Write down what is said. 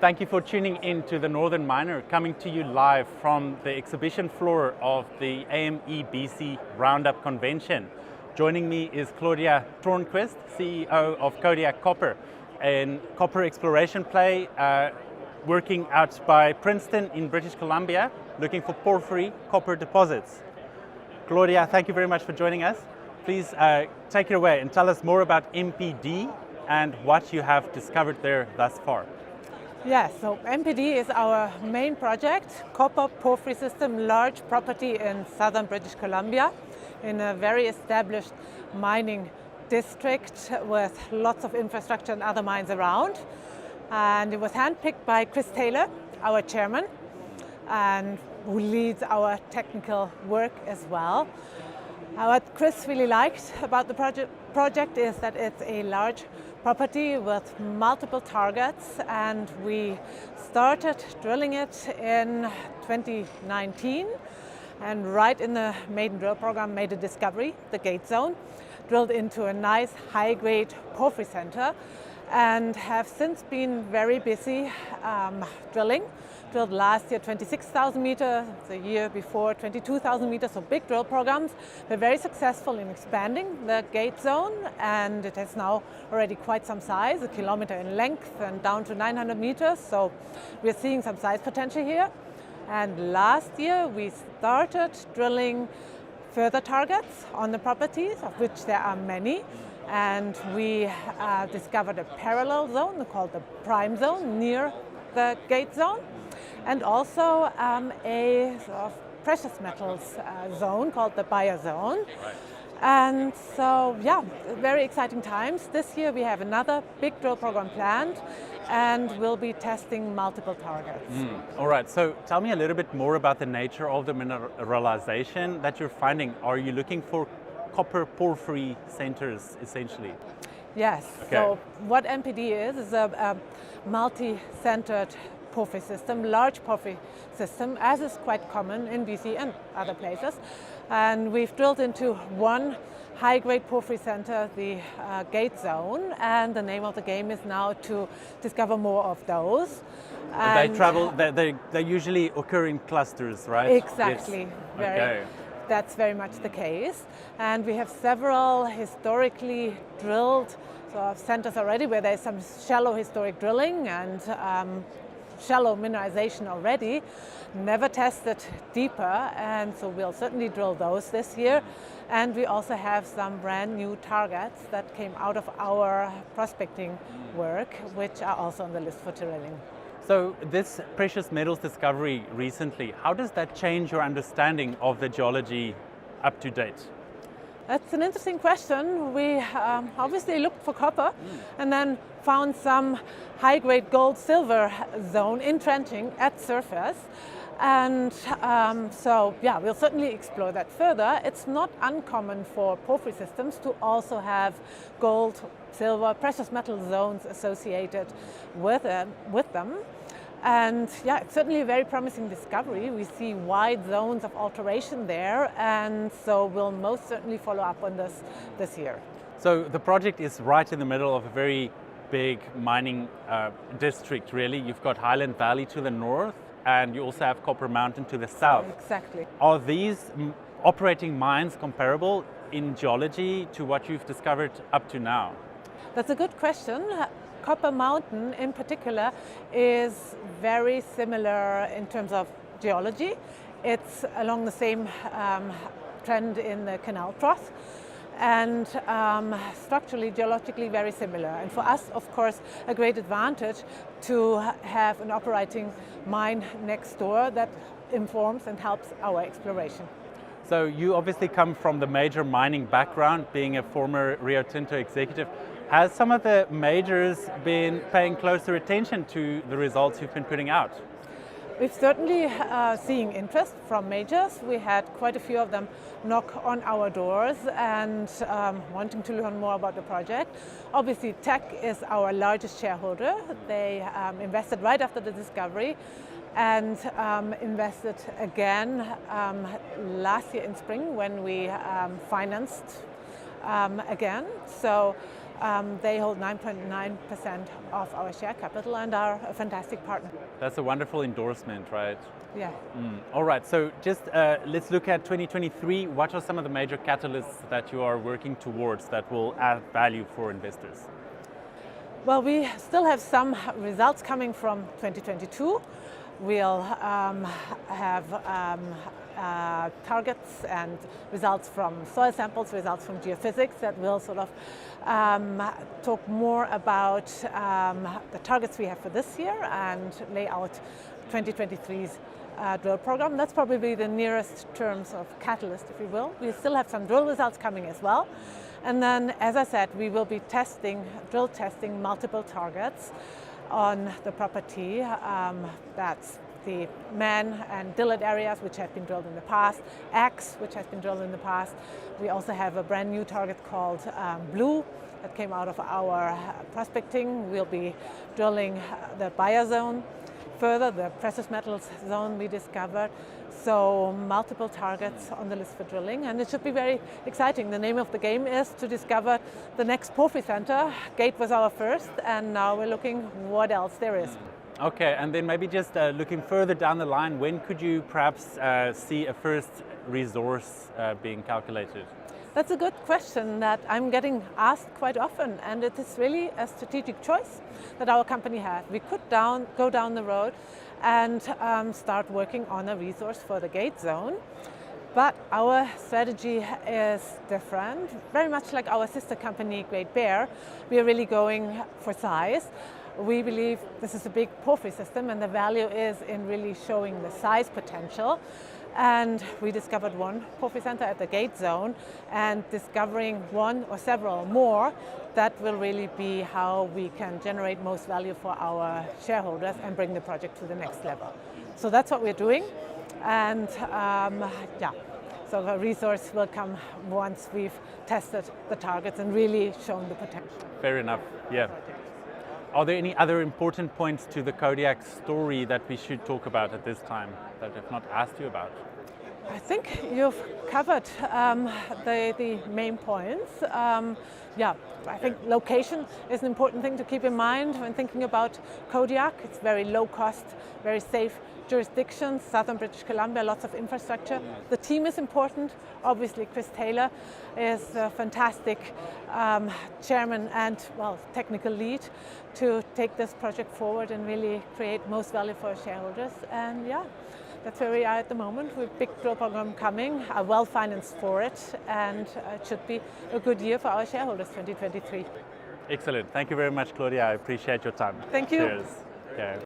Thank you for tuning in to the Northern Miner, coming to you live from the exhibition floor of the AME BC Roundup convention. Joining me is Claudia Tornquist, CEO of Kodiak Copper, a copper exploration play working out by Princeton in British Columbia, looking for porphyry copper deposits. Claudia, thank you very much for joining us. Please take it away and tell us more about MPD and what you have discovered there thus far. Yes, so MPD is our main project, copper porphyry system, large property in southern British Columbia, in a very established mining district with lots of infrastructure and other mines around. And it was handpicked by Chris Taylor, our chairman, and who leads our technical work as well. What Chris really liked about the project is that it's a large property with multiple targets, and we started drilling it in 2019, and right in the maiden drill program made a discovery, the gate zone, drilled into a nice high-grade porphyry center, and have since been very busy drilling. Drilled last year 26,000 meters, the year before 22,000 meters, so big drill programs. We're very successful in expanding the gate zone, and it has now already quite some size, 1 kilometer in length and down to 900 meters, so we're seeing some size potential here. And last year we started drilling further targets on the properties, of which there are many, and we discovered a parallel zone called the prime zone near the gate zone, and also a sort of precious metals zone called the buyer zone. Right. And so, yeah, very exciting times. This year we have another big drill program planned, and we'll be testing multiple targets. All right, so tell me a little bit more about the nature of the mineralization that you're finding. Are you looking for copper porphyry centers, essentially? Yes, Okay. so what MPD is a multi-centered porphyry system, large porphyry system, as is quite common in BC and other places. And we've drilled into one high-grade porphyry center, the gate zone, and the name of the game is now to discover more of those. They travel, they usually occur in clusters, right? Exactly. Yes. Okay. That's very much the case. And we have several historically drilled sort of centers already where there's some shallow historic drilling and shallow mineralization already, never tested deeper, and so we'll certainly drill those this year. And we also have some brand new targets that came out of our prospecting work, which are also on the list for drilling. So this precious metals discovery recently, how does that change your understanding of the geology up to date? That's an interesting question. We obviously looked for copper and then found some high-grade gold-silver zone entrenching at surface. And so, yeah, we'll certainly explore that further. It's not uncommon for porphyry systems to also have gold, silver, precious metal zones associated with them. And yeah, it's certainly a very promising discovery. We see wide zones of alteration there, and so we'll most certainly follow up on this year. So the project is right in the middle of a very big mining district, really. You've got Highland Valley to the north, and you also have Copper Mountain to the south. Exactly. Are these operating mines comparable in geology to what you've discovered up to now? That's a good question. Copper Mountain in particular is very similar in terms of geology. It's along the same trend in the canal trough, and structurally, geologically very similar. And for us, of course, a great advantage to have an operating mine next door that informs and helps our exploration. So you obviously come from the major mining background, being a former Rio Tinto executive. Has some of the majors been paying closer attention to the results you've been putting out? We've certainly seeing interest from majors. We had quite a few of them knock on our doors and wanting to learn more about the project. Obviously, Teck is our largest shareholder. They invested right after the discovery and invested again last year in spring when we financed again. So They hold 9.9% of our share capital and are a fantastic partner. That's a wonderful endorsement, right? Yeah. All right, so just let's look at 2023. What are some of the major catalysts that you are working towards that will add value for investors? Well, we still have some results coming from 2022. We'll have targets and results from soil samples, results from geophysics that will sort of talk more about the targets we have for this year and lay out 2023's drill program. That's probably the nearest terms of catalyst, if you will. We still have some drill results coming as well. And then, as I said, we will be drill testing multiple targets on the property. That's the Man and Dillet areas, which have been drilled in the past, X, which has been drilled in the past. We also have a brand new target called Blue that came out of our prospecting. We'll be drilling the Bayer zone, further the precious metals zone we discovered. So multiple targets on the list for drilling, and it should be very exciting. The name of the game is to discover the next porphyry center. Gate was our first, and now we're looking what else there is. Okay, and then maybe just looking further down the line, when could you perhaps see a first resource being calculated? That's a good question that I'm getting asked quite often, and it is really a strategic choice that our company had. We could go down the road and start working on a resource for the Gate zone, but our strategy is different. Very much like our sister company, Great Bear, we are really going for size. We believe this is a big porphyry system, and the value is in really showing the size potential. And we discovered one porphyry center at the Gate zone, and discovering one or several more, that will really be how we can generate most value for our shareholders and bring the project to the next level. So that's what we're doing, and so the resource will come once we've tested the targets and really shown the potential. Fair enough, yeah. Are there any other important points to the Kodiak story that we should talk about at this time that I've not asked you about? I think you've covered the main points. I think location is an important thing to keep in mind when thinking about Kodiak. It's very low cost, very safe jurisdiction, southern British Columbia, lots of infrastructure. The team is important. Obviously, Chris Taylor is a fantastic chairman and, technical lead to take this project forward and really create most value for our shareholders. And that's where we are at the moment, with a big drill program coming, well financed for it, and it should be a good year for our shareholders, 2023. Excellent. Thank you very much, Claudia. I appreciate your time. Thank you. Cheers. Okay.